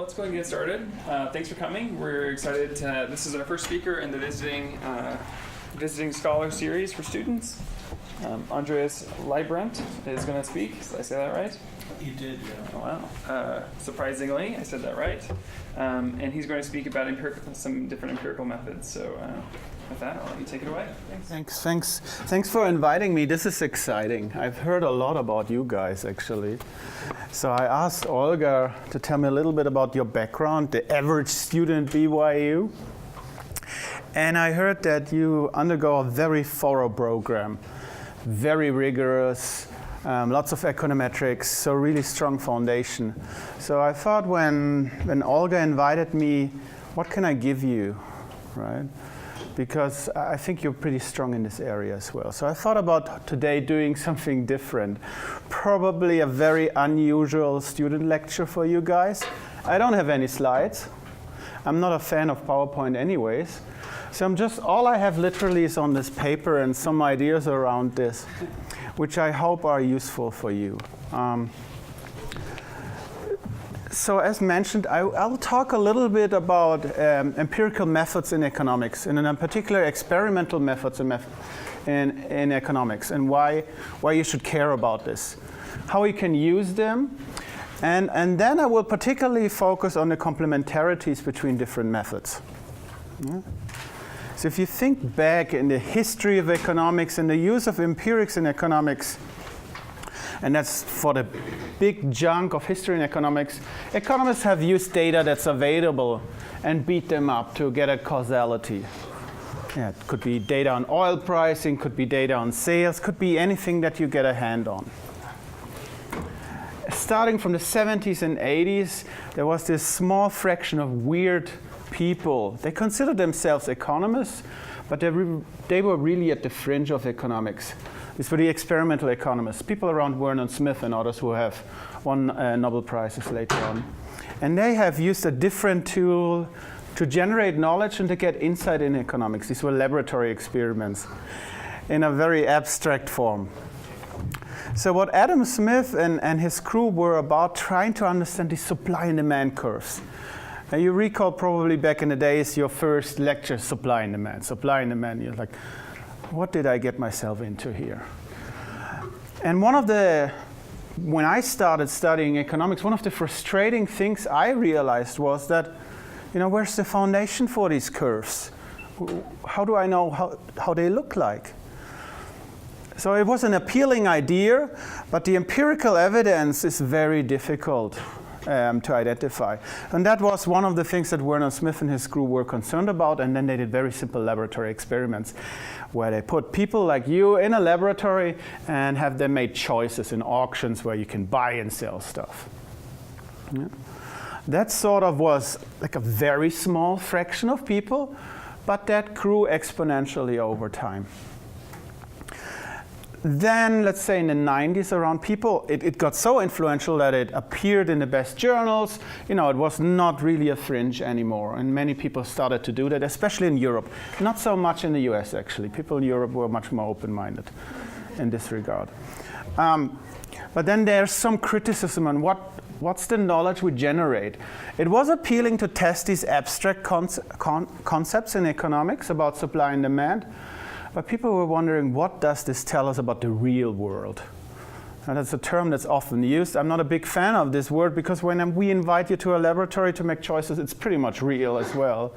let's go ahead and get started. Thanks for coming. We're excited to, this is our first speaker in the Visiting Scholar series for students. Andreas Leibbrandt is going to speak. Did I say that right? You did, yeah. Oh, wow. Surprisingly, I said that right. And he's going to speak about some different empirical methods. So with that, I'll let you take it away. Thanks for inviting me. This is exciting. I've heard a lot about you guys, actually. So I asked Olga to tell me a little bit about your background, the average student BYU. And I heard that you undergo a very thorough program, very rigorous, lots of econometrics, so really strong foundation. So I thought when Olga invited me, what can I give you, right? Because I think you're pretty strong in this area as well. So I thought about today doing something different. Probably a very unusual student lecture for you guys. I don't have any slides. I'm not a fan of PowerPoint anyways. So all I have literally is on this paper and some ideas around this, which I hope are useful for you. So as mentioned, I'll talk a little bit about empirical methods in economics, and in particular experimental methods in economics, and why you should care about this, how you can use them, and then I will particularly focus on the complementarities between different methods. Yeah. So if you think back in the history of economics and the use of empirics in economics, and that's for the big chunk of history in economics, economists have used data that's available and beat them up to get at causality. Yeah, it could be data on oil pricing, could be data on sales, could be anything that you get a hand on. Starting from the 70s and 80s, there was this small fraction of weird people. They considered themselves economists, but they were really at the fringe of economics. These were the experimental economists, people around Vernon Smith and others who have won Nobel Prizes later on. And they have used a different tool to generate knowledge and to get insight in economics. These were laboratory experiments in a very abstract form. So what Adam Smith and his crew were about trying to understand the supply and demand curves. Now you recall probably back in the days your first lecture, supply and demand. Supply and demand, you're like, what did I get myself into here? And when I started studying economics, one of the frustrating things I realized was that, where's the foundation for these curves? How do I know how they look like? So it was an appealing idea, but the empirical evidence is very difficult to identify. And that was one of the things that Vernon Smith and his crew were concerned about, and then they did very simple laboratory experiments where they put people like you in a laboratory and have them make choices in auctions where you can buy and sell stuff. Yeah. That sort of was like a very small fraction of people, but that grew exponentially over time. Then, let's say in the 90s around people, it got so influential that it appeared in the best journals. It was not really a fringe anymore, and many people started to do that, especially in Europe. Not so much in the US, actually. People in Europe were much more open-minded in this regard. But then there's some criticism on what's the knowledge we generate. It was appealing to test these abstract concepts in economics about supply and demand. But people were wondering, what does this tell us about the real world? And that's a term that's often used. I'm not a big fan of this word because when we invite you to a laboratory to make choices, it's pretty much real as well.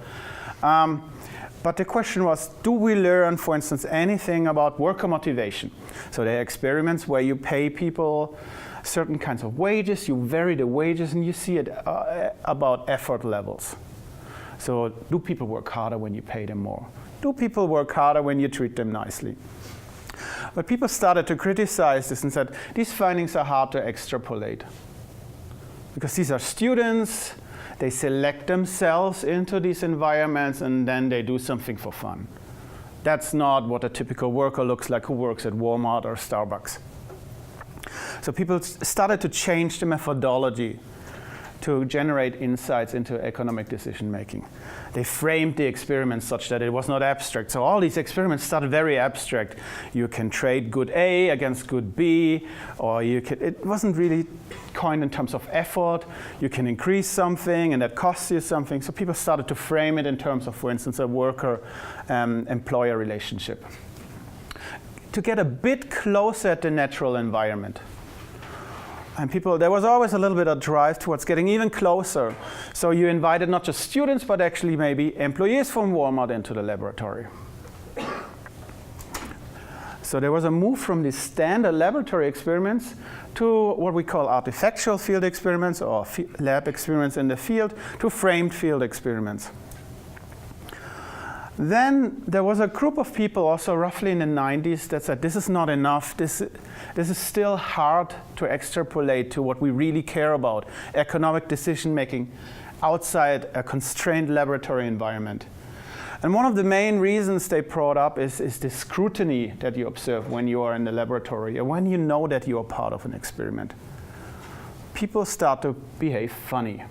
But the question was, do we learn, for instance, anything about worker motivation? So there are experiments where you pay people certain kinds of wages, you vary the wages, and you see it about effort levels. So do people work harder when you pay them more? Do people work harder when you treat them nicely? But people started to criticize this and said, these findings are hard to extrapolate. Because these are students, they select themselves into these environments, and then they do something for fun. That's not what a typical worker looks like who works at Walmart or Starbucks. So people started to change the methodology to generate insights into economic decision making. They framed the experiments such that it was not abstract. So all these experiments started very abstract. You can trade good A against good B, or it wasn't really coined in terms of effort. You can increase something and that costs you something. So people started to frame it in terms of, for instance, a worker-employer relationship. To get a bit closer at the natural environment. And there was always a little bit of drive towards getting even closer. So you invited not just students, but actually maybe employees from Walmart into the laboratory. So there was a move from these standard laboratory experiments to what we call artifactual field experiments, or lab experiments in the field, to framed field experiments. Then there was a group of people also roughly in the 90s that said this is not enough, this is still hard to extrapolate to what we really care about, economic decision making outside a constrained laboratory environment. And one of the main reasons they brought up is the scrutiny that you observe when you are in the laboratory, or when you know that you are part of an experiment. People start to behave funny.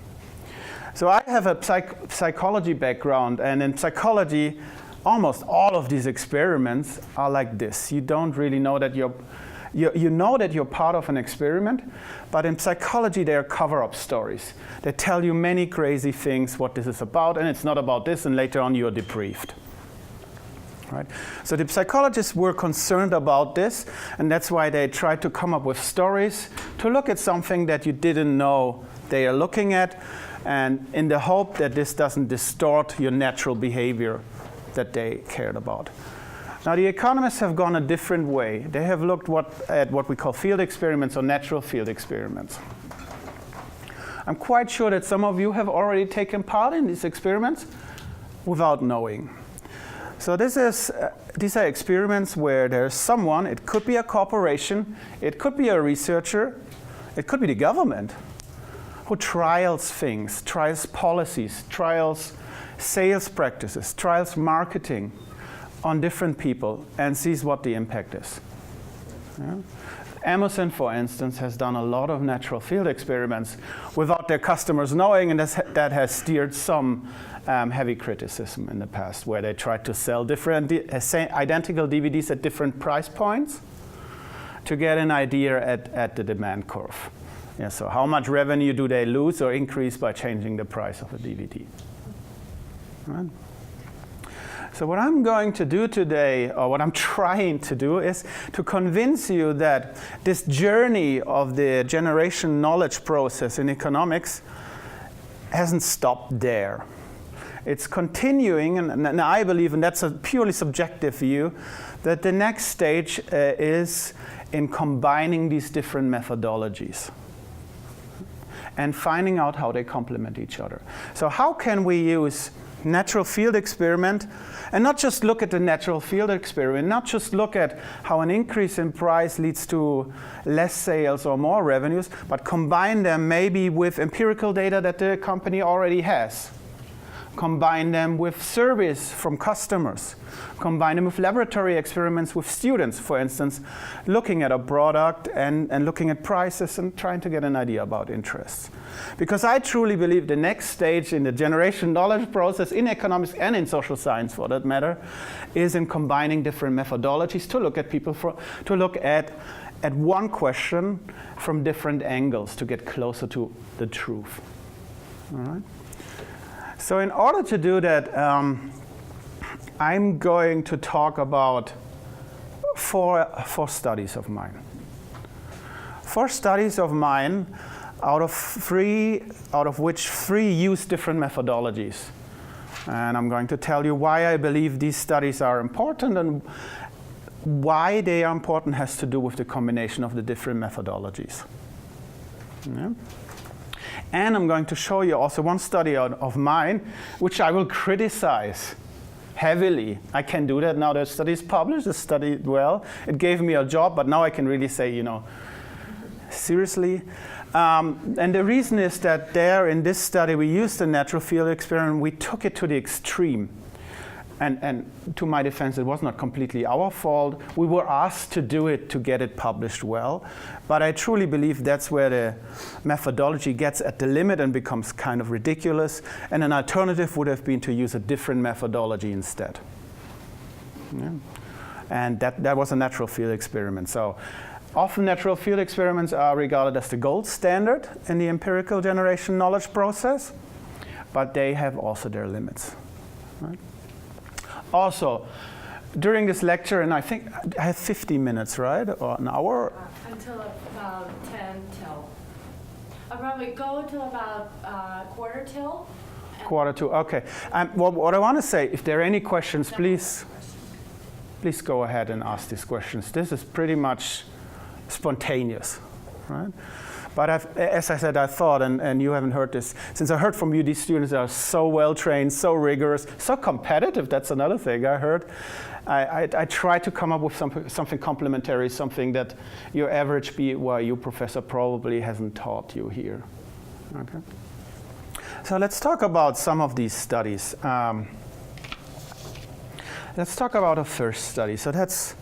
So I have a psychology background, and in psychology, almost all of these experiments are like this. You don't really know that you know that you're part of an experiment, but in psychology they are cover-up stories. They tell you many crazy things what this is about, and it's not about this, and later on you're debriefed. Right? So the psychologists were concerned about this, and that's why they tried to come up with stories to look at something that you didn't know they are looking at, and in the hope that this doesn't distort your natural behavior that they cared about. Now the economists have gone a different way. They have looked at what we call field experiments, or natural field experiments. I'm quite sure that some of you have already taken part in these experiments without knowing. So these are experiments where there's someone, it could be a corporation, it could be a researcher, it could be the government, who trials things, trials policies, trials sales practices, trials marketing on different people, and sees what the impact is. Yeah? Amazon, for instance, has done a lot of natural field experiments without their customers knowing, and that has steered some heavy criticism in the past, where they tried to sell different identical DVDs at different price points to get an idea at the demand curve. Yeah, so how much revenue do they lose or increase by changing the price of a DVD? Right? So what I'm going to do today, or what I'm trying to do, is to convince you that this journey of the generation knowledge process in economics hasn't stopped there. It's continuing, and I believe, and that's a purely subjective view, that the next stage is in combining these different methodologies and finding out how they complement each other. So how can we use natural field experiment, and not just look at the natural field experiment, not just look at how an increase in price leads to less sales or more revenues, but combine them maybe with empirical data that the company already has. Combine them with surveys from customers. Combine them with laboratory experiments with students, for instance, looking at a product and looking at prices and trying to get an idea about interests. Because I truly believe the next stage in the generation knowledge process in economics and in social science, for that matter, is in combining different methodologies to look at to look at one question from different angles to get closer to the truth. All right? So in order to do that, I'm going to talk about four studies of mine. 4 studies of mine, out of which 3 use different methodologies. And I'm going to tell you why I believe these studies are important, and why they are important has to do with the combination of the different methodologies. Yeah? And I'm going to show you also one study of mine, which I will criticize heavily. I can do that now. The study is published, it studied well. It gave me a job, but now I can really say, seriously. And the reason is that in this study, we used the natural field experiment. We took it to the extreme. And to my defense, it was not completely our fault. We were asked to do it to get it published well. But I truly believe that's where the methodology gets at the limit and becomes kind of ridiculous. And an alternative would have been to use a different methodology instead. Yeah. And that was a natural field experiment. So often natural field experiments are regarded as the gold standard in the empirical generation knowledge process, but they have also their limits. Right? Also, during this lecture, and I think I have 50 minutes, right? Or an hour? Until about 10 till. I'll probably go till about quarter till. Quarter to, okay. Well, what I want to say, if there are any questions, please go ahead and ask these questions. This is pretty much spontaneous, right? But as I said, I thought, and you haven't heard this, since I heard from you, these students are so well-trained, so rigorous, so competitive, that's another thing I heard. I tried to come up with something complementary, something that your average BYU professor probably hasn't taught you here. Okay. So let's talk about some of these studies. Let's talk about a first study. So that's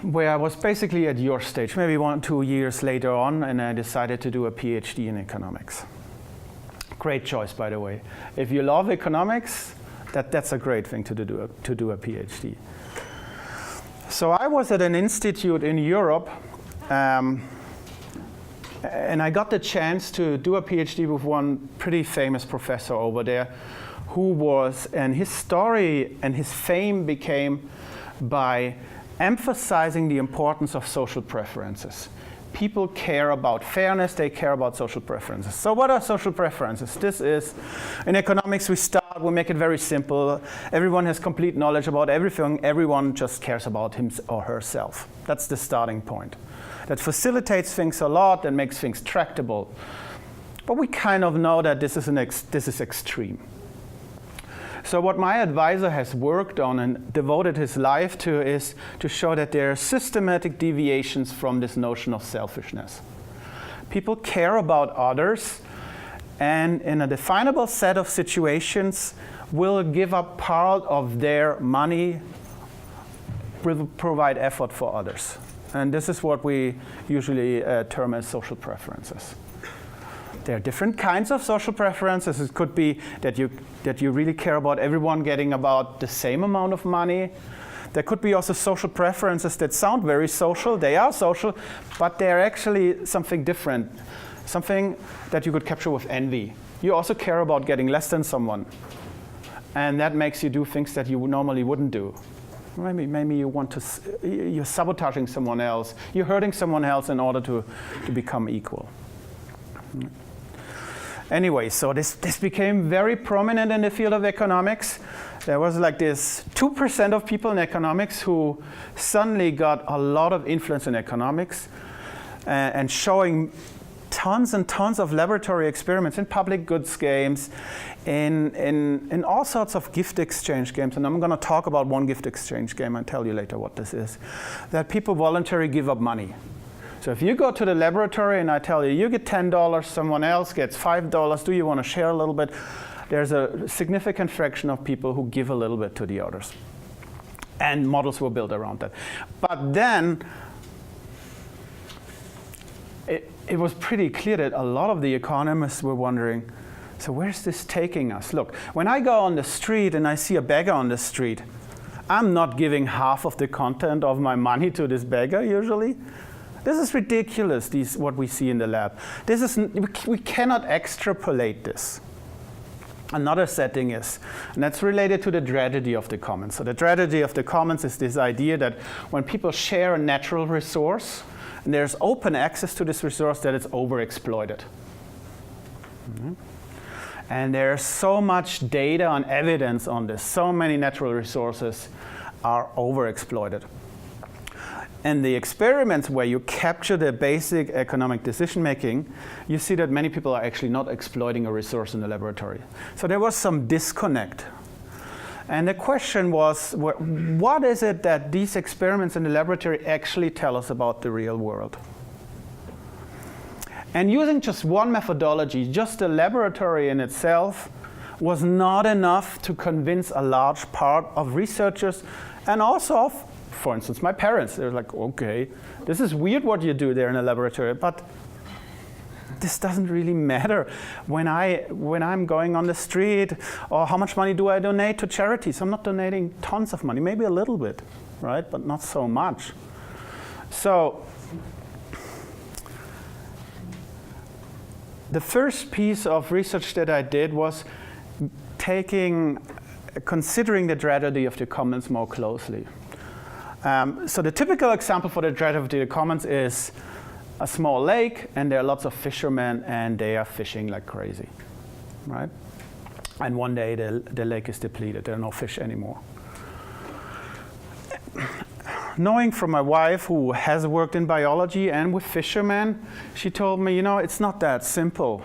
where I was basically at your stage, maybe 1-2 years later on, and I decided to do a PhD in economics. Great choice, by the way. If you love economics, that's a great thing to do a PhD. So I was at an institute in Europe, and I got the chance to do a PhD with one pretty famous professor over there, who was, and his story and his fame became by emphasizing the importance of social preferences. People care about fairness, they care about social preferences. So what are social preferences? This is, in economics we make it very simple. Everyone has complete knowledge about everything. Everyone just cares about him or herself. That's the starting point. That facilitates things a lot and makes things tractable. But we kind of know that this is extreme. So what my advisor has worked on and devoted his life to is to show that there are systematic deviations from this notion of selfishness. People care about others, and in a definable set of situations will give up part of their money, will provide effort for others. And this is what we usually term as social preferences. There are different kinds of social preferences. It could be that you really care about everyone getting about the same amount of money. There could be also social preferences that sound very social. They are social, but they're actually something different, something that you could capture with envy. You also care about getting less than someone, and that makes you do things that you normally wouldn't do. Maybe you're sabotaging someone else. You're hurting someone else in order to become equal. Anyway, so this became very prominent in the field of economics. There was like this 2% of people in economics who suddenly got a lot of influence in economics and showing tons and tons of laboratory experiments in public goods games, in all sorts of gift exchange games. And I'm going to talk about one gift exchange game and tell you later what this is, that people voluntarily give up money. So if you go to the laboratory and I tell you get $10, someone else gets $5, do you want to share a little bit? There's a significant fraction of people who give a little bit to the others. And models were built around that. But then it was pretty clear that a lot of the economists were wondering, so where's this taking us? Look, when I go on the street and I see a beggar on the street, I'm not giving half of the content of my money to this beggar usually. This is ridiculous, what we see in the lab. We cannot extrapolate this. Another setting is, and that's related to the tragedy of the commons. So the tragedy of the commons is this idea that when people share a natural resource, and there's open access to this resource, that it's overexploited. Mm-hmm. And there's so much data and evidence on this. So many natural resources are overexploited. And the experiments where you capture the basic economic decision making, you see that many people are actually not exploiting a resource in the laboratory. So there was some disconnect. And the question was, what is it that these experiments in the laboratory actually tell us about the real world? And using just one methodology, just the laboratory in itself, was not enough to convince a large part of researchers and also of, for instance, my parents. They're like, okay, this is weird what you do there in a laboratory, but this doesn't really matter when I'm going on the street, or how much money do I donate to charities? I'm not donating tons of money, maybe a little bit, right? But not so much. So the first piece of research that I did was considering the tragedy of the commons more closely. So the typical example for the tragedy of the commons is a small lake, and there are lots of fishermen, and they are fishing like crazy, right? And one day the lake is depleted. There are no fish anymore. Knowing from my wife, who has worked in biology and with fishermen, she told me, it's not that simple,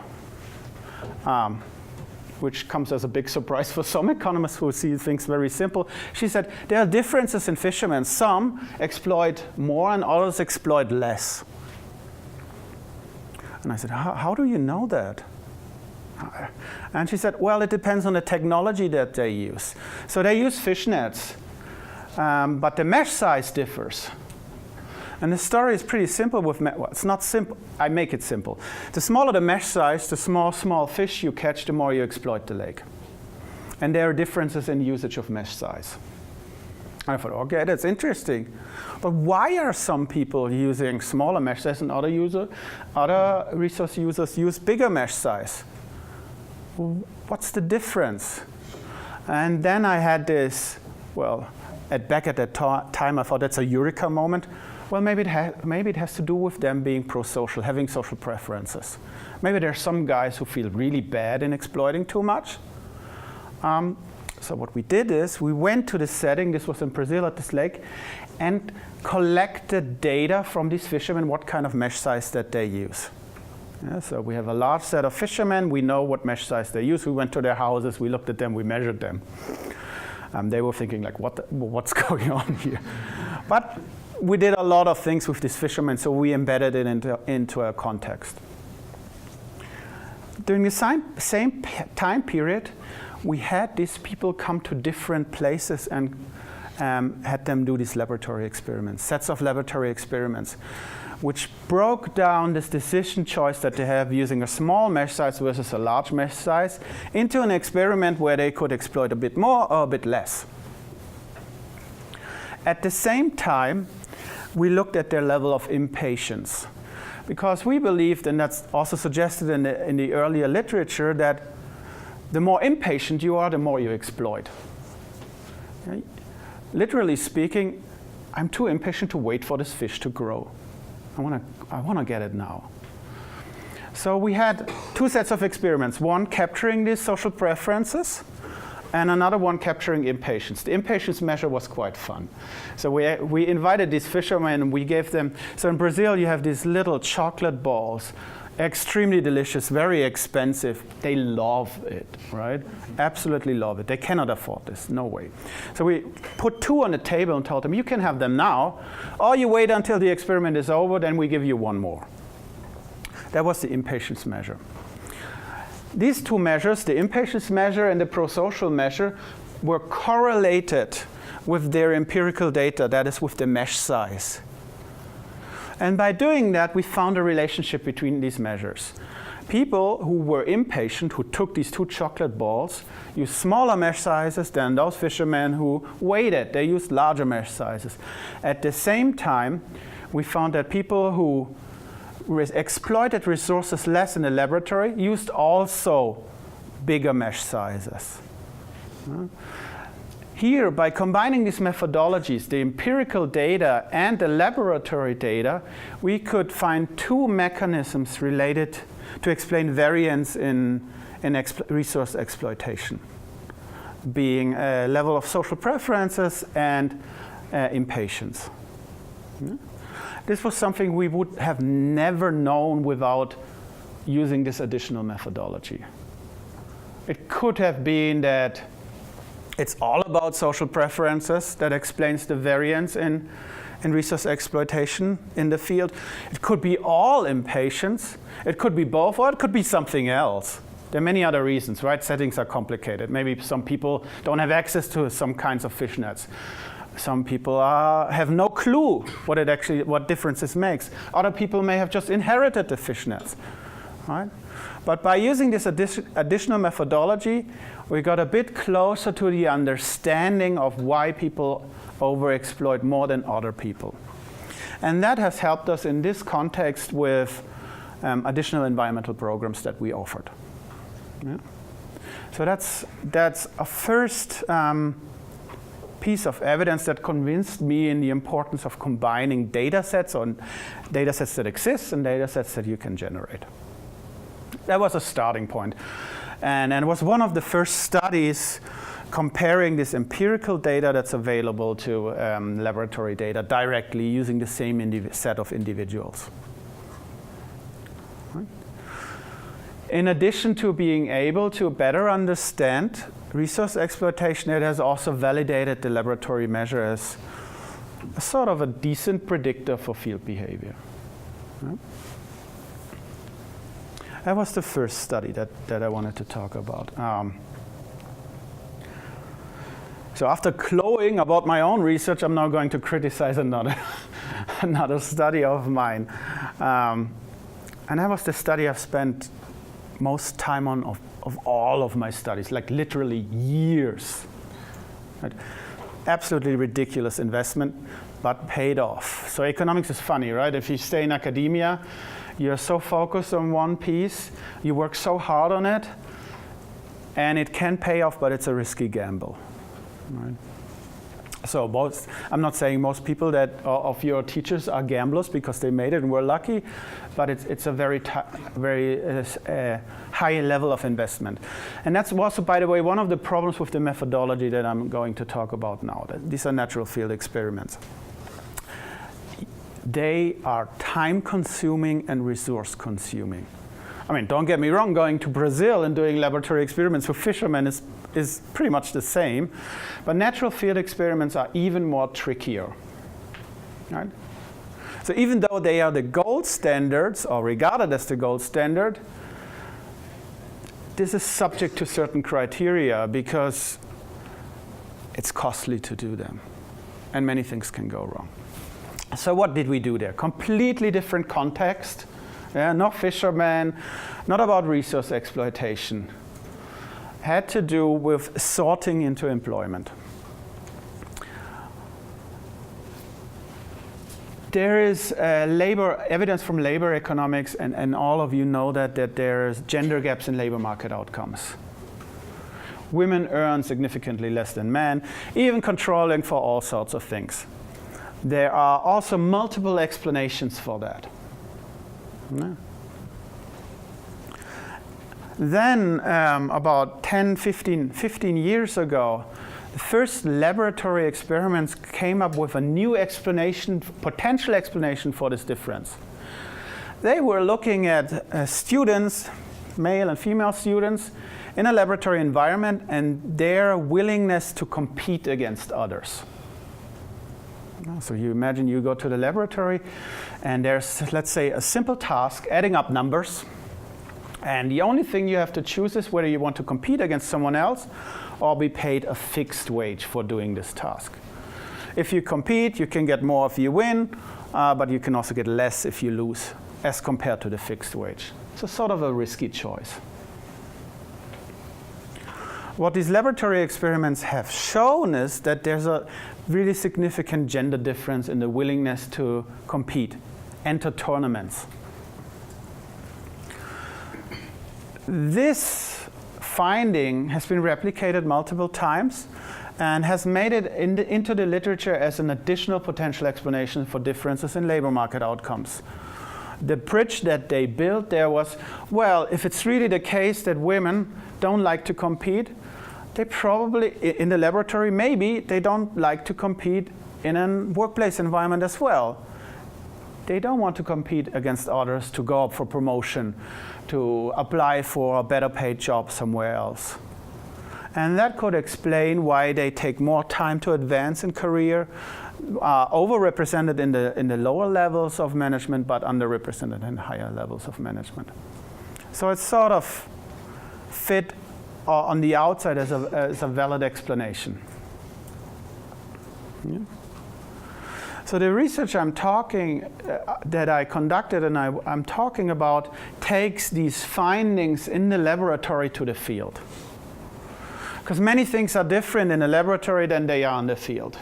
which comes as a big surprise for some economists who see things very simple. She said, there are differences in fishermen. Some exploit more and others exploit less. And I said, how do you know that? And she said, well, it depends on the technology that they use. So they use fish nets, but the mesh size differs. And the story is pretty simple with well, it's not simple. I make it simple. The smaller the mesh size, the small fish you catch, the more you exploit the lake. And there are differences in usage of mesh size. I thought, okay, that's interesting. But why are some people using smaller mesh size and other resource users use bigger mesh size? What's the difference? And then I had this, back at that time I thought that's a eureka moment. Well, maybe it has to do with them being pro-social, having social preferences. Maybe there are some guys who feel really bad in exploiting too much. So what we did is we went to the setting, this was in Brazil at this lake, and collected data from these fishermen, what kind of mesh size that they use. Yeah, so we have a large set of fishermen, we know what mesh size they use, we went to their houses, we looked at them, we measured them. They were thinking like, what's going on here? But we did a lot of things with these fishermen, so we embedded it into a context. During the same time period, we had these people come to different places and had them do these laboratory experiments, sets of laboratory experiments, which broke down this decision choice that they have using a small mesh size versus a large mesh size into an experiment where they could exploit a bit more or a bit less. At the same time, we looked at their level of impatience, because we believed, and that's also suggested in the earlier literature, that the more impatient you are, the more you exploit. Okay? Literally speaking, I'm too impatient to wait for this fish to grow. I want to get it now. So we had two sets of experiments, one capturing these social preferences, and another one capturing impatience. The impatience measure was quite fun. So we invited these fishermen, and we gave them, so in Brazil you have these little chocolate balls, extremely delicious, very expensive. They love it, right? Absolutely love it. They cannot afford this, no way. So we put two on the table and told them, you can have them now, or you wait until the experiment is over, then we give you one more. That was the impatience measure. These two measures, the impatience measure and the prosocial measure, were correlated with their empirical data, that is with the mesh size. And by doing that, we found a relationship between these measures. People who were impatient, who took these two chocolate balls, used smaller mesh sizes than those fishermen who waited. They used larger mesh sizes. At the same time, we found that people who exploited resources less in the laboratory used also bigger mesh sizes. Here, by combining these methodologies, the empirical data and the laboratory data, we could find two mechanisms related to explain variance in resource exploitation, being a level of social preferences and impatience. This was something we would have never known without using this additional methodology. It could have been that it's all about social preferences that explains the variance in resource exploitation in the field. It could be all impatience. It could be both, or it could be something else. There are many other reasons, right? Settings are complicated. Maybe some people don't have access to some kinds of fishnets. Some people have no clue what differences makes. Other people may have just inherited the fishnets, right? But by using this additional methodology, we got a bit closer to the understanding of why people overexploit more than other people. And that has helped us in this context with additional environmental programs that we offered. Yeah. So that's a first piece of evidence that convinced me in the importance of combining data sets that exist and data sets that you can generate. That was a starting point. And it was one of the first studies comparing this empirical data that's available to laboratory data directly using the same set of individuals. Right. In addition to being able to better understand resource exploitation, it has also validated the laboratory measure as a sort of a decent predictor for field behavior. Right. That was the first study that I wanted to talk about. So after crowing about my own research, I'm now going to criticize another study of mine. And that was the study I've spent most time on of all of my studies, like literally years. Right? Absolutely ridiculous investment, but paid off. So economics is funny, right? If you stay in academia, you're so focused on one piece, you work so hard on it, and it can pay off, but it's a risky gamble. Right? So I'm not saying most people of your teachers are gamblers because they made it and were lucky, but it's a very high level of investment. And that's also, by the way, one of the problems with the methodology that I'm going to talk about now. These are natural field experiments. They are time-consuming and resource-consuming. I mean, don't get me wrong, going to Brazil and doing laboratory experiments with fishermen is pretty much the same, but natural field experiments are even more trickier. Right? So even though they are the gold standards, or regarded as the gold standard, this is subject to certain criteria because it's costly to do them, and many things can go wrong. So what did we do there? Completely different context. Yeah, no fishermen, not about resource exploitation. Had to do with sorting into employment. There is evidence from labor economics, and all of you know that there's gender gaps in labor market outcomes. Women earn significantly less than men, even controlling for all sorts of things. There are also multiple explanations for that. No. Then, about 15 years ago, the first laboratory experiments came up with a new explanation, potential explanation for this difference. They were looking at students, male and female students, in a laboratory environment and their willingness to compete against others. So you imagine you go to the laboratory and there's, let's say, a simple task, adding up numbers. And the only thing you have to choose is whether you want to compete against someone else or be paid a fixed wage for doing this task. If you compete, you can get more if you win, but you can also get less if you lose as compared to the fixed wage. So sort of a risky choice. What these laboratory experiments have shown is that there's a really significant gender difference in the willingness to compete, enter tournaments. This finding has been replicated multiple times and has made it into the literature as an additional potential explanation for differences in labor market outcomes. The bridge that they built there was, well, if it's really the case that women don't like to compete, they probably, in the laboratory, maybe they don't like to compete in a workplace environment as well. They don't want to compete against others to go up for promotion, to apply for a better paid job somewhere else. And that could explain why they take more time to advance in career, overrepresented in the lower levels of management, but underrepresented in higher levels of management. So it's sort of fit on the outside as a valid explanation. Yeah. So the research that I conducted and I'm talking about takes these findings in the laboratory to the field. Because many things are different in the laboratory than they are in the field.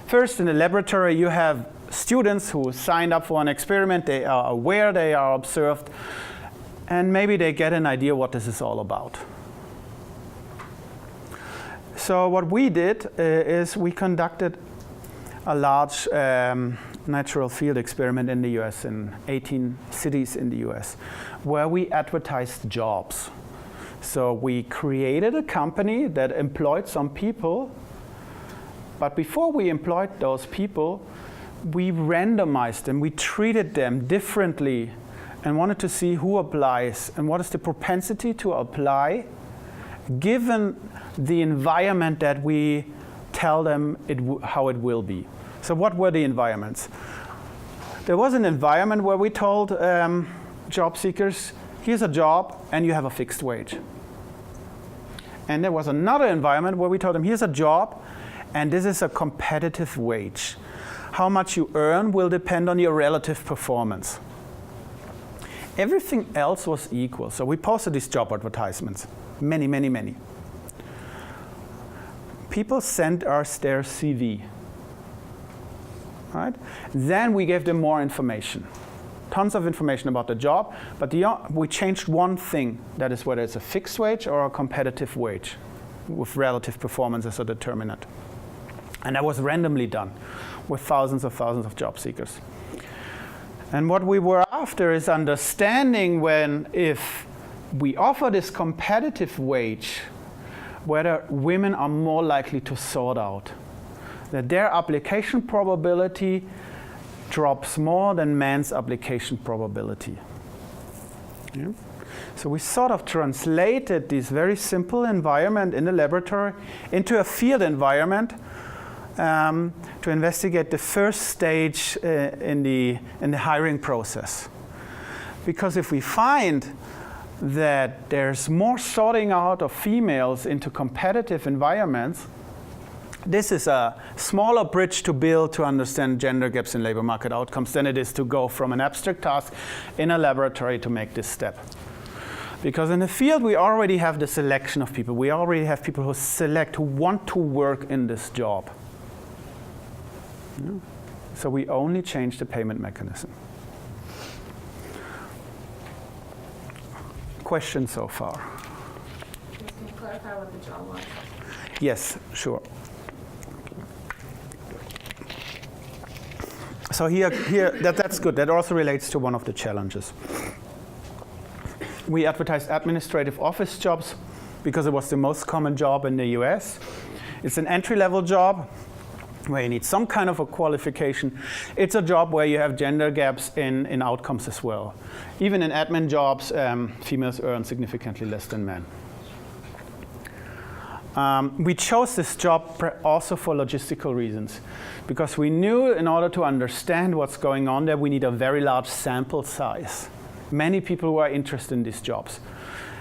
First, in the laboratory, you have students who signed up for an experiment. They are aware, they are observed, and maybe they get an idea what this is all about. So what we did is we conducted a large natural field experiment in the US, in 18 cities in the US, where we advertised jobs. So we created a company that employed some people, but before we employed those people, we randomized them, we treated them differently and wanted to see who applies and what is the propensity to apply given the environment that we tell them how it will be. So what were the environments? There was an environment where we told job seekers, here's a job and you have a fixed wage. And there was another environment where we told them, here's a job and this is a competitive wage. How much you earn will depend on your relative performance. Everything else was equal. So we posted these job advertisements. Many, many, many. People sent us their CV. Right? Then we gave them more information. Tons of information about the job, but we changed one thing. That is whether it's a fixed wage or a competitive wage with relative performance as a determinant. And that was randomly done with thousands of job seekers. And what we were after is understanding if we offer this competitive wage, whether women are more likely to sort out, that their application probability drops more than men's application probability. Yeah? So we sort of translated this very simple environment in the laboratory into a field environment to investigate the first stage in the hiring process. Because if we find that there's more sorting out of females into competitive environments, this is a smaller bridge to build to understand gender gaps in labor market outcomes than it is to go from an abstract task in a laboratory to make this step. Because in the field we already have the selection of people. We already have people who select, who want to work in this job. Yeah. So we only change the payment mechanism. Questions so far? Can you clarify what the job was? Yes, sure. So here that's good. That also relates to one of the challenges. We advertised administrative office jobs because it was the most common job in the US. It's an entry-level job where you need some kind of a qualification. It's a job where you have gender gaps in outcomes as well. Even in admin jobs, females earn significantly less than men. We chose this job also for logistical reasons, because we knew in order to understand what's going on there, we need a very large sample size. Many people who are interested in these jobs.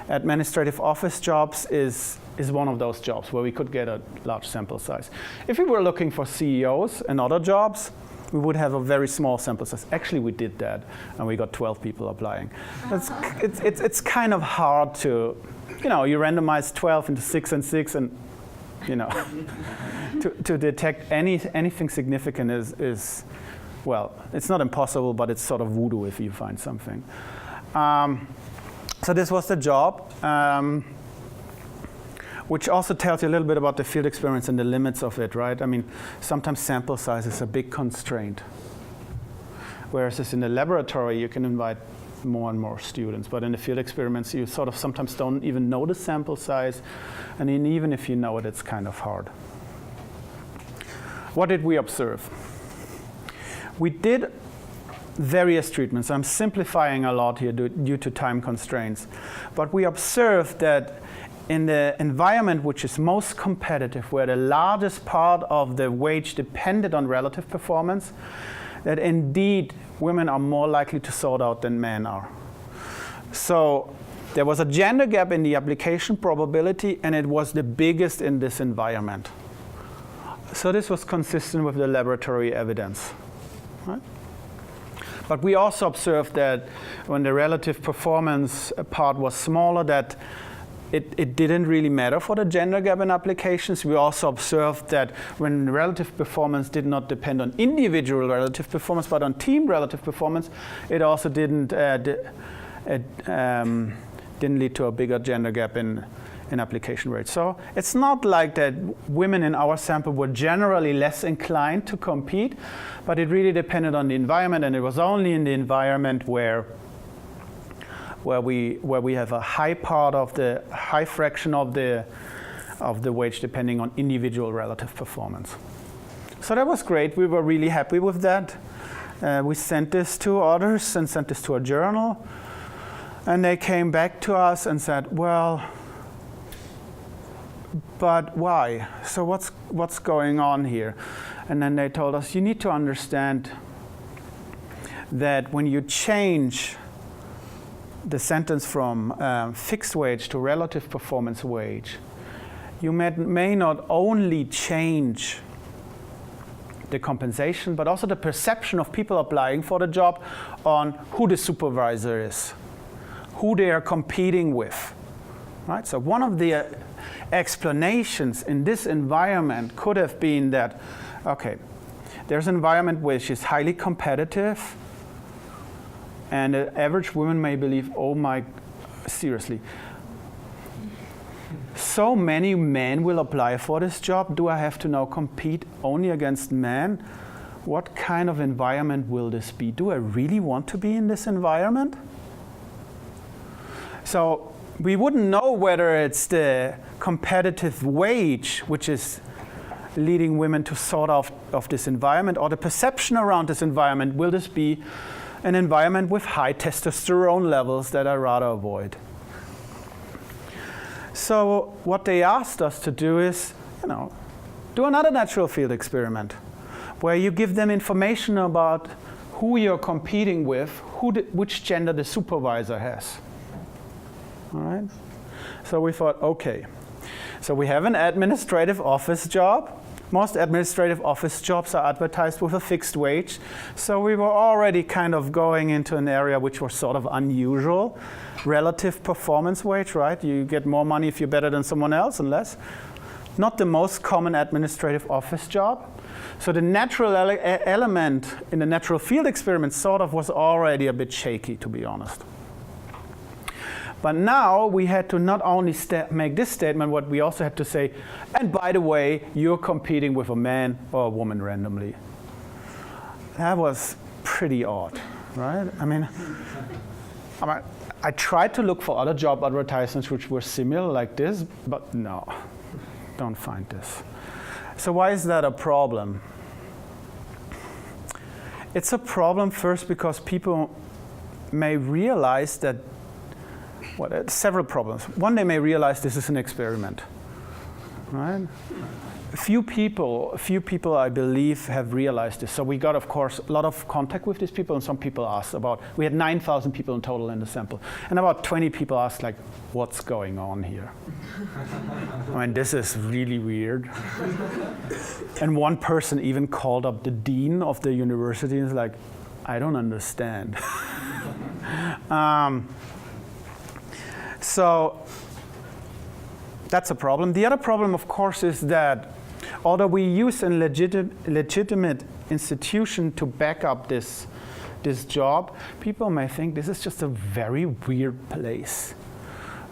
Administrative office jobs is one of those jobs where we could get a large sample size. If we were looking for CEOs and other jobs, we would have a very small sample size. Actually, we did that, and we got 12 people applying. It's kind of hard to, you randomize 12 into 6 and 6, and to detect anything significant is well, it's not impossible, but it's sort of voodoo if you find something. So this was the job, which also tells you a little bit about the field experience and the limits of it, right? I mean, sometimes sample size is a big constraint. Whereas in the laboratory, you can invite more and more students. But in the field experiments, you sort of sometimes don't even know the sample size. And even if you know it, it's kind of hard. What did we observe? We did various treatments. I'm simplifying a lot here due to time constraints. But we observed that in the environment which is most competitive, where the largest part of the wage depended on relative performance, that indeed women are more likely to sort out than men are. So there was a gender gap in the application probability, and it was the biggest in this environment. So this was consistent with the laboratory evidence. Right? But we also observed that when the relative performance part was smaller, that it didn't really matter for the gender gap in applications. We also observed that when relative performance did not depend on individual relative performance, but on team relative performance, it also didn't lead to a bigger gender gap in application rates. So it's not like that women in our sample were generally less inclined to compete, but it really depended on the environment, and it was only in the environment where we have a high fraction of the wage depending on individual relative performance. So that was great. We were really happy with that. We sent this to others and sent this to a journal, and they came back to us and said, well, but why? So what's going on here? And then they told us, you need to understand that when you change the sentence from fixed wage to relative performance wage, you may not only change the compensation, but also the perception of people applying for the job on who the supervisor is, who they are competing with. Right? So one of the explanations in this environment could have been that, okay, there's an environment which is highly competitive, and the average woman may believe, oh my, seriously, so many men will apply for this job. Do I have to now compete only against men? What kind of environment will this be? Do I really want to be in this environment? So we wouldn't know whether it's the competitive wage which is leading women to sort of this environment, or the perception around this environment. Will this be an environment with high testosterone levels that I rather avoid? So what they asked us to do is, do another natural field experiment where you give them information about who you're competing with, which gender the supervisor has. All right? So we thought, okay, so we have an administrative office job. Most administrative office jobs are advertised with a fixed wage. So we were already kind of going into an area which was sort of unusual. Relative performance wage, right? You get more money if you're better than someone else and less. Not the most common administrative office job. So the natural element in the natural field experiment sort of was already a bit shaky, to be honest. But now we had to not only make this statement, but we also had to say, and by the way, you're competing with a man or a woman randomly. That was pretty odd, right? I tried to look for other job advertisements which were similar like this, but no, don't find this. So why is that a problem? It's a problem first because people may realize that several problems. One, they may realize this is an experiment, right? A few people, I believe, have realized this. So we got, of course, a lot of contact with these people, and some people asked about, we had 9,000 people in total in the sample, and about 20 people asked, like, what's going on here? This is really weird. And one person even called up the dean of the university and was like, I don't understand. So that's a problem. The other problem, of course, is that although we use a legitimate institution to back up this job, people may think this is just a very weird place,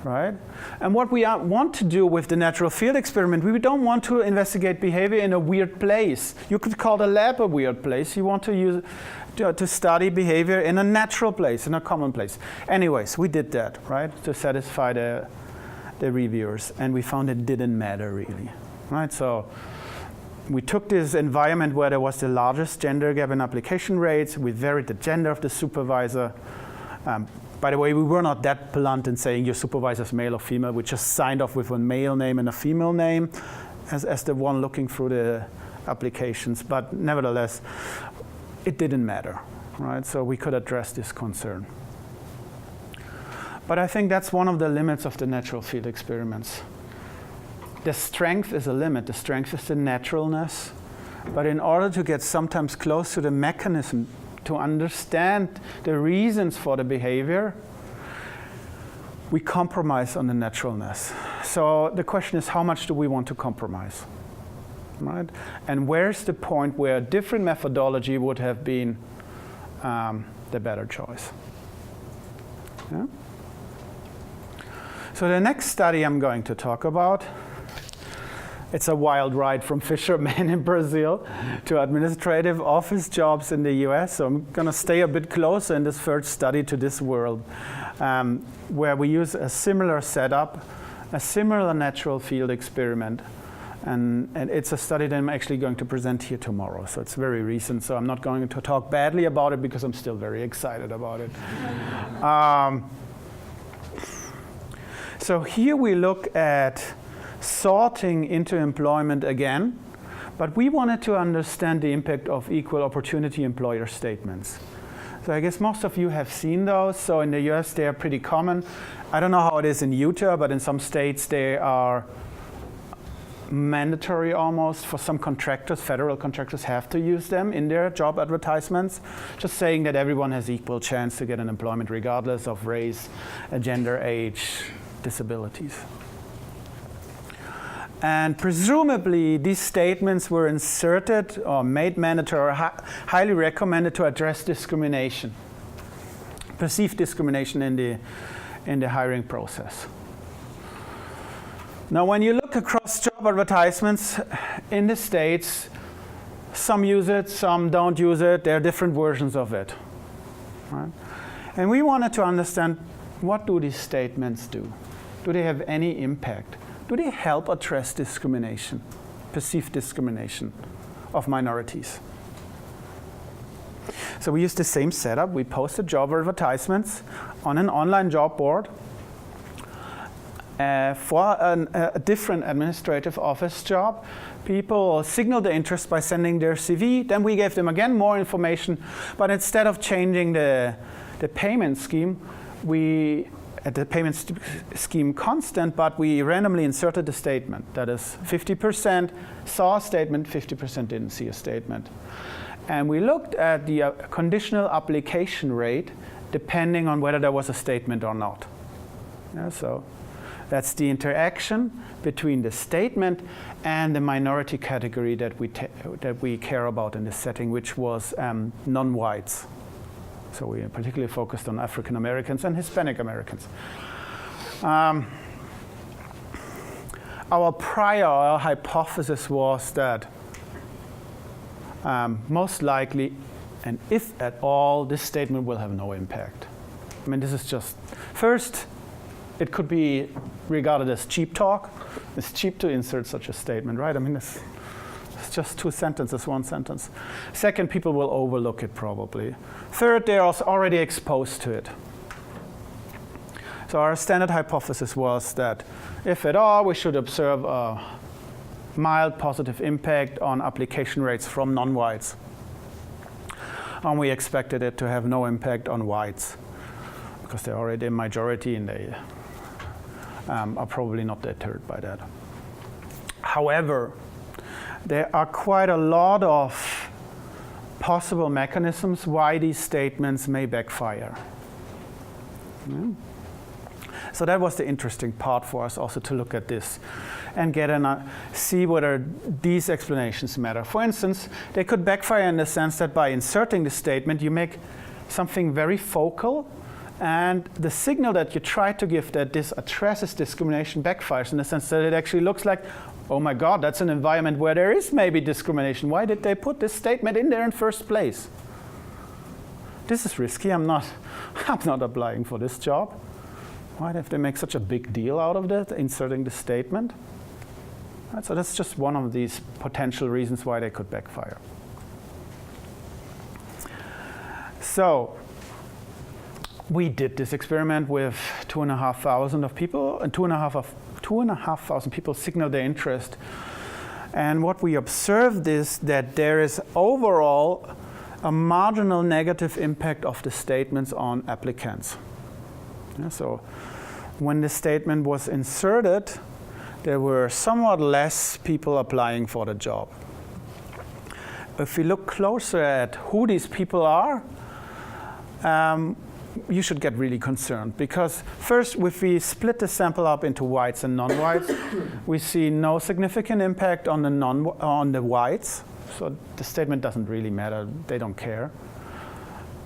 right? And what we want to do with the natural field experiment, we don't want to investigate behavior in a weird place. You could call the lab a weird place. You want to study behavior in a natural place, in a common place. Anyways, we did that, right, to satisfy the reviewers, and we found it didn't matter really, right? So we took this environment where there was the largest gender gap in application rates. We varied the gender of the supervisor. By the way, we were not that blunt in saying your supervisor is male or female. We just signed off with a male name and a female name as the one looking through the applications. But nevertheless, it didn't matter, right? So we could address this concern. But I think that's one of the limits of the natural field experiments. The strength is a limit. The strength is the naturalness. But in order to get sometimes close to the mechanism, to understand the reasons for the behavior, we compromise on the naturalness. So the question is, how much do we want to compromise? Right? And where's the point where a different methodology would have been the better choice? Yeah? So the next study I'm going to talk about, it's a wild ride from fishermen in Brazil to administrative office jobs in the US. So I'm going to stay a bit closer in this first study to this world, where we use a similar setup, a similar natural field experiment. And it's a study that I'm actually going to present here tomorrow. So it's very recent, so I'm not going to talk badly about it because I'm still very excited about it. So here we look at sorting into employment again, but we wanted to understand the impact of equal opportunity employer statements. So I guess most of you have seen those. So in the US they are pretty common. I don't know how it is in Utah, but in some states they are mandatory almost for some contractors. Federal contractors have to use them in their job advertisements, just saying that everyone has equal chance to get an employment regardless of race, gender, age, disabilities. And presumably these statements were inserted or made mandatory or highly recommended to address discrimination, perceived discrimination in the hiring process. Now when you look across job advertisements in the States, some use it, some don't use it. There are different versions of it. Right? And we wanted to understand, what do these statements do? Do they have any impact? Do they help address discrimination, perceived discrimination of minorities? So we used the same setup. We posted job advertisements on an online job board for a different administrative office job. People signaled their interest by sending their CV. Then we gave them again more information, but instead of changing the payment scheme, the payment scheme constant, but we randomly inserted the statement. That is 50% saw a statement, 50% didn't see a statement. And we looked at the conditional application rate depending on whether there was a statement or not. Yeah, so that's the interaction between the statement and the minority category that we care about in this setting, which was non-whites. So we particularly focused on African Americans and Hispanic Americans. Our hypothesis was that most likely, and if at all, this statement will have no impact. I mean, this is just, first, it could be regarded as cheap talk. It's cheap to insert such a statement, right? I mean, it's just two sentences, one sentence. Second, people will overlook it probably. Third, they are already exposed to it. So our standard hypothesis was that if at all, we should observe a mild positive impact on application rates from non-whites. And we expected it to have no impact on whites because they're already a majority and they are probably not deterred by that. However, there are quite a lot of possible mechanisms why these statements may backfire. Yeah. So that was the interesting part for us also to look at this and see whether these explanations matter. For instance, they could backfire in the sense that by inserting the statement, you make something very focal, and the signal that you try to give that this addresses discrimination backfires in the sense that it actually looks like, oh my God, that's an environment where there is maybe discrimination. Why did they put this statement in there in first place? This is risky. I'm not applying for this job. Why did they make such a big deal out of that, inserting the statement? Right, so that's just one of these potential reasons why they could backfire. So we did this experiment with 2,500 people, and 2,500 people signaled their interest. And what we observed is that there is overall a marginal negative impact of the statements on applicants. Yeah, so when the statement was inserted, there were somewhat less people applying for the job. If we look closer at who these people are, you should get really concerned, because first, if we split the sample up into whites and non-whites, we see no significant impact on the whites. So the statement doesn't really matter; they don't care.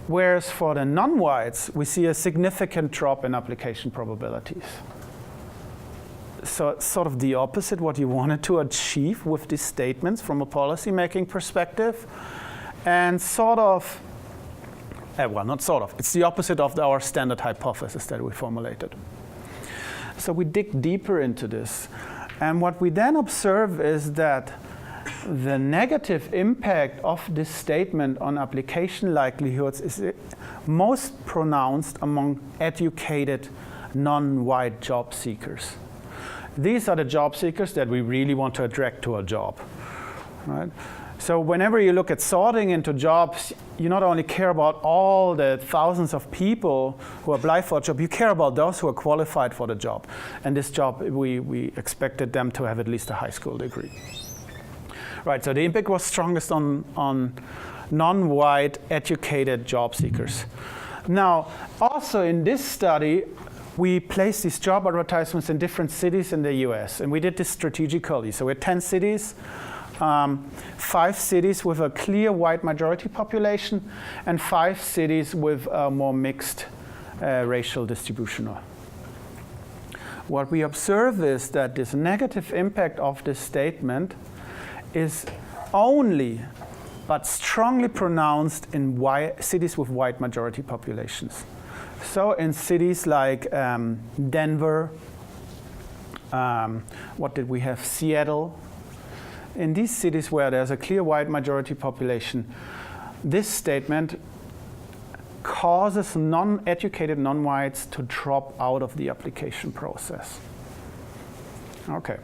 Whereas for the non-whites, we see a significant drop in application probabilities. So it's sort of the opposite what you wanted to achieve with these statements from a policy-making perspective, and sort of. Well, not sort of. It's the opposite of our standard hypothesis that we formulated. So we dig deeper into this. And what we then observe is that the negative impact of this statement on application likelihoods is most pronounced among educated, non-white job seekers. These are the job seekers that we really want to attract to a job, right? So whenever you look at sorting into jobs, you not only care about all the thousands of people who apply for a job, you care about those who are qualified for the job. And this job, we expected them to have at least a high school degree. Right, so the impact was strongest on non-white educated job seekers. Now, also in this study, we placed these job advertisements in different cities in the US, and we did this strategically. So we had 10 cities. 5 cities with a clear white majority population, and 5 cities with a more mixed racial distribution. What we observe is that this negative impact of this statement is only but strongly pronounced in cities with white majority populations. So in cities like Denver, what did we have? Seattle. In these cities where there's a clear white majority population, this statement causes non-educated non-whites to drop out of the application process. Okay.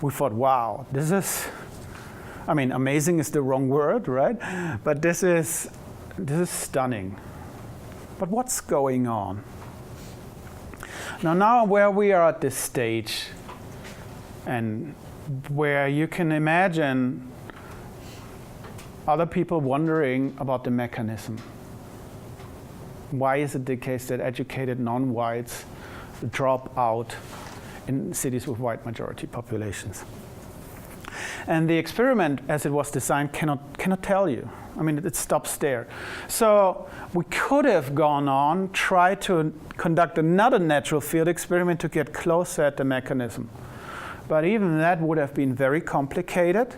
We thought, wow, this is, I mean, amazing is the wrong word, right? But this is stunning. But what's going on? Now where we are at this stage, and where you can imagine other people wondering about the mechanism. Why is it the case that educated non-whites drop out in cities with white majority populations? And the experiment, as it was designed, cannot tell you. I mean, it stops there. So we could have gone on, tried to conduct another natural field experiment to get closer at the mechanism. But even that would have been very complicated,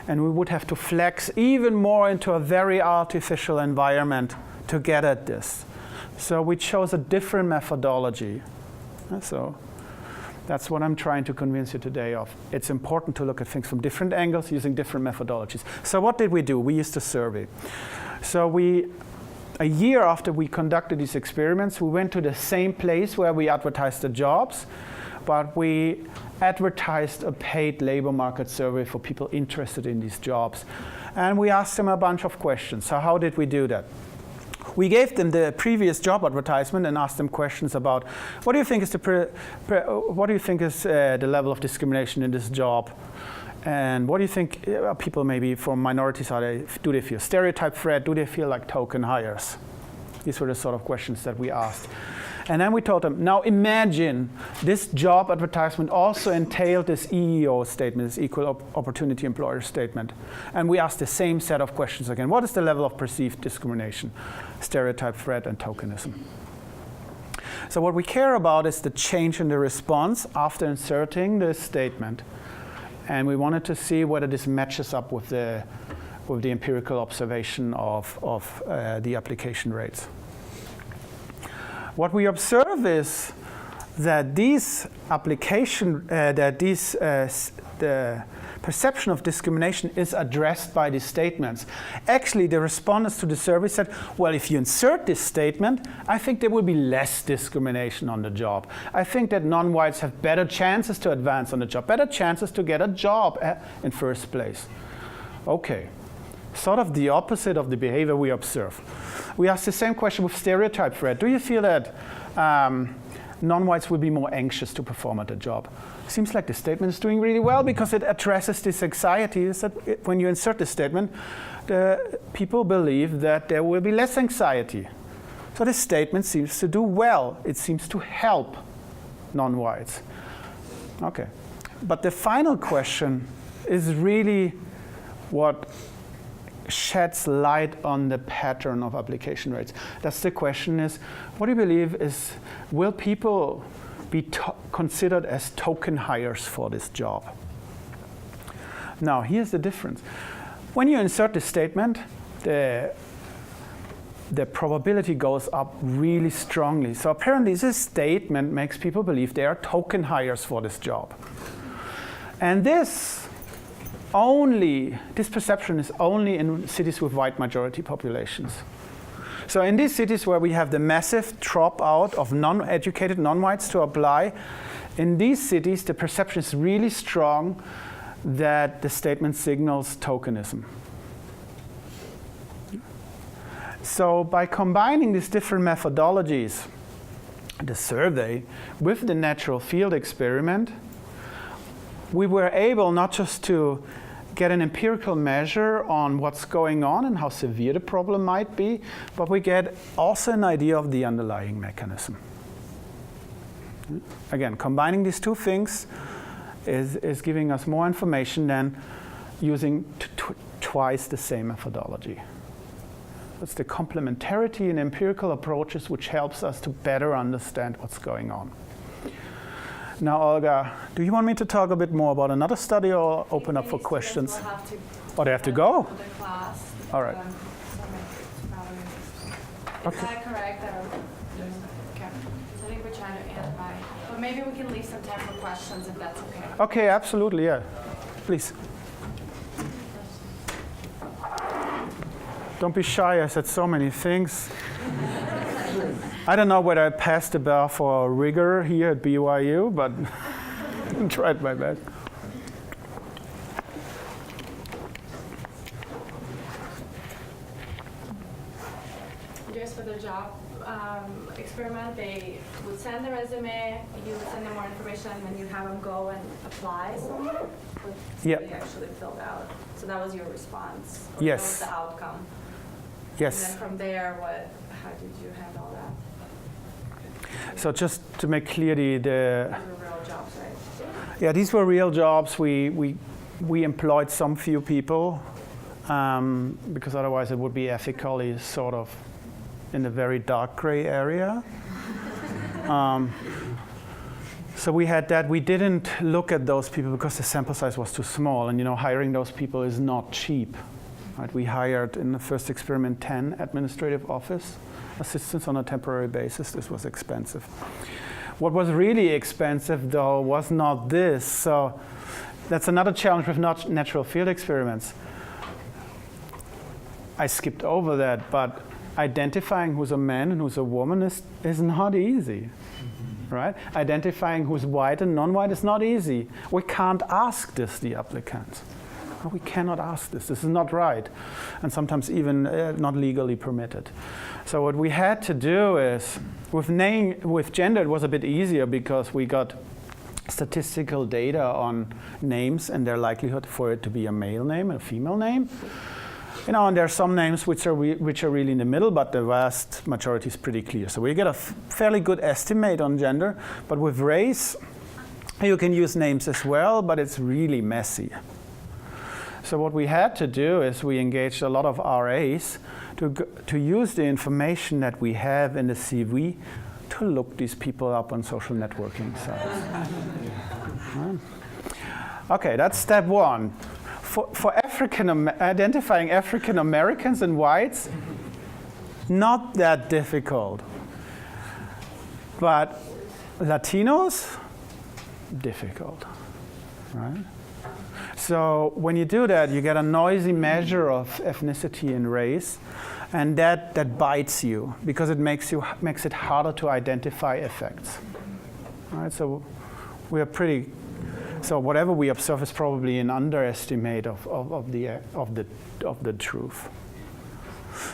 and we would have to flex even more into a very artificial environment to get at this. So we chose a different methodology. So that's what I'm trying to convince you today of. It's important to look at things from different angles using different methodologies. So what did we do? We used a survey. So a year after we conducted these experiments, we went to the same place where we advertised the jobs, but we advertised a paid labor market survey for people interested in these jobs. And we asked them a bunch of questions. So how did we do that? We gave them the previous job advertisement and asked them questions about what do you think is the level of discrimination in this job, and what do you think people maybe from minorities do they feel stereotype threat? Do they feel like token hires? These were the sort of questions that we asked. And then we told them, now imagine this job advertisement also entailed this EEO statement, this Equal Opportunity Employer statement. And we asked the same set of questions again. What is the level of perceived discrimination, stereotype threat, and tokenism? So what we care about is the change in the response after inserting this statement. And we wanted to see whether this matches up with the empirical observation of the application rates. What we observe is that the perception of discrimination is addressed by these statements. Actually, the respondents to the survey said, well, if you insert this statement, I think there will be less discrimination on the job. I think that non-whites have better chances to advance on the job, better chances to get a job in first place. Okay, sort of the opposite of the behavior we observe. We asked the same question with stereotype threat. Do you feel that non-whites will be more anxious to perform at a job? Seems like the statement is doing really well because it addresses this anxiety. Is that when you insert this statement, the people believe that there will be less anxiety. So this statement seems to do well. It seems to help non-whites. Okay. But the final question is really what sheds light on the pattern of application rates. That's the question is, what do you believe is, will people be considered as token hires for this job? Now, here's the difference. When you insert this statement, the probability goes up really strongly. So apparently this statement makes people believe they are token hires for this job. And this perception is only in cities with white majority populations. So in these cities where we have the massive dropout of non-educated non-whites to apply, in these cities the perception is really strong that the statement signals tokenism. So by combining these different methodologies, the survey with the natural field experiment, we were able not just to get an empirical measure on what's going on and how severe the problem might be, but we get also an idea of the underlying mechanism. Again, combining these two things is giving us more information than using twice the same methodology. It's the complementarity in empirical approaches which helps us to better understand what's going on. Now, Olga, do you want me to talk a bit more about another study or open up for questions? Will have to Oh, they have to go? to the class. All right. Is that correct? Okay. So I think we're trying to end by, but maybe we can leave some time for questions if that's okay. Okay, absolutely, yeah. Please. Don't be shy, I said so many things. I don't know whether I passed the bar for rigor here at BYU, but I tried my best. Just for the job experiment, they would send the resume, you would send them more information, and then you have them go and apply somewhere? Yeah. They actually filled out. So that was your response? Or Yes. That was the outcome? Yes. And then from there, how did you handle that? So just to make clear, These were real jobs, right? yeah, these were real jobs. We employed some few people because otherwise it would be ethically sort of in a very dark gray area. So we had that. We didn't look at those people because the sample size was too small, and hiring those people is not cheap. Right? We hired in the first experiment 10 administrative office assistants on a temporary basis. This was expensive. What was really expensive, though, was not this. So that's another challenge with natural field experiments. I skipped over that, but identifying who's a man and who's a woman is not easy, right? Identifying who's white and non-white is not easy. We can't ask this, the applicants. No, we cannot ask this. This is not right, and sometimes even not legally permitted. So what we had to do is, with gender, it was a bit easier because we got statistical data on names and their likelihood for it to be a male name and a female name. And there are some names which are really in the middle, but the vast majority is pretty clear. So we get a fairly good estimate on gender, but with race, you can use names as well, but it's really messy. So what we had to do is we engaged a lot of RAs to use the information that we have in the CV to look these people up on social networking sites. Right. Okay, that's step one. For identifying African Americans and whites, not that difficult. But Latinos, difficult, right? So when you do that, you get a noisy measure of ethnicity and race, and that bites you because it makes it harder to identify effects. All right, so we are pretty So whatever we observe is probably an underestimate of the truth.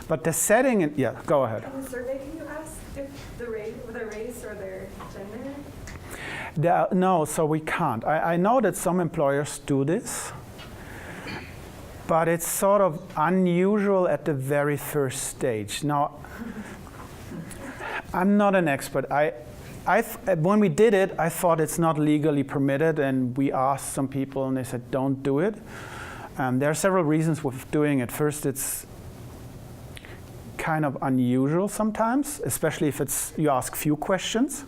But the setting, yeah, go ahead. In the survey, can you ask if their race or their gender? No, so we can't. I know that some employers do this, but it's sort of unusual at the very first stage. Now, I'm not an expert. When we did it, I thought it's not legally permitted, and we asked some people, and they said, don't do it. There are several reasons with doing it. First, it's kind of unusual sometimes, especially if you ask few questions.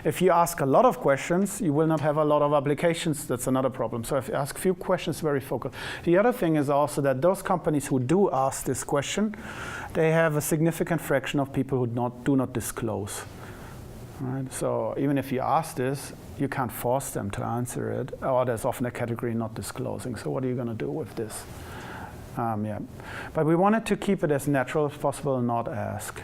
If you ask a lot of questions, you will not have a lot of applications. That's another problem. So if you ask few questions, very focused. The other thing is also that those companies who do ask this question, they have a significant fraction of people who do not disclose. Right? So even if you ask this, you can't force them to answer it. Or there's often a category not disclosing. So what are you going to do with this? Yeah. But we wanted to keep it as natural as possible and not ask.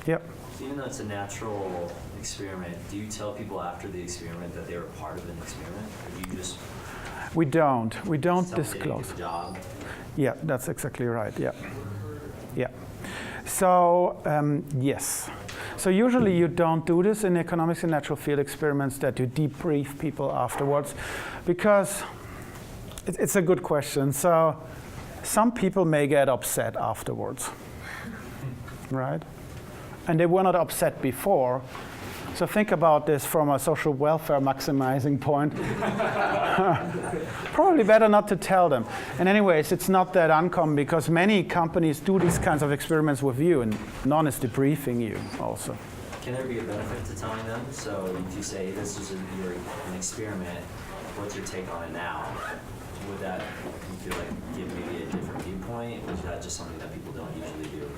Yep. Even though it's a natural experiment, do you tell people after the experiment that they were part of an experiment? Or do you just... We don't disclose. Good job? Yeah, that's exactly right. Yeah. Yeah. So, yes. So usually you don't do this in economics and natural field experiments, that you debrief people afterwards, because it's a good question. So some people may get upset afterwards, right? And they were not upset before. So think about this from a social welfare maximizing point. Probably better not to tell them. And anyways, it's not that uncommon, because many companies do these kinds of experiments with you, and none is debriefing you also. Can there be a benefit to telling them? So if you say this is an experiment, what's your take on it now? Would that, you feel like, give maybe a different viewpoint? Or is that just something that people don't usually do?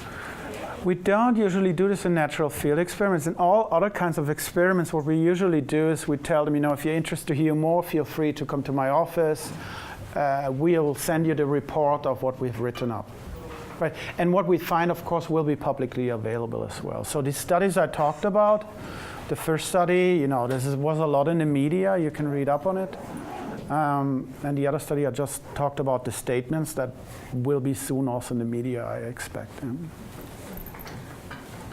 We don't usually do this in natural field experiments. In all other kinds of experiments, what we usually do is we tell them, if you're interested to hear more, feel free to come to my office. We'll send you the report of what we've written up. Right? And what we find, of course, will be publicly available as well. So these studies I talked about, the first study, was a lot in the media. You can read up on it. And the other study, I just talked about the statements that will be soon also in the media, I expect.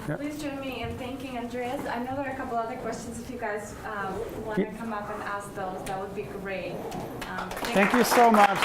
Yeah. Please join me in thanking Andreas. I know there are a couple other questions. If you guys want to come up and ask those, that would be great. Thank you so much.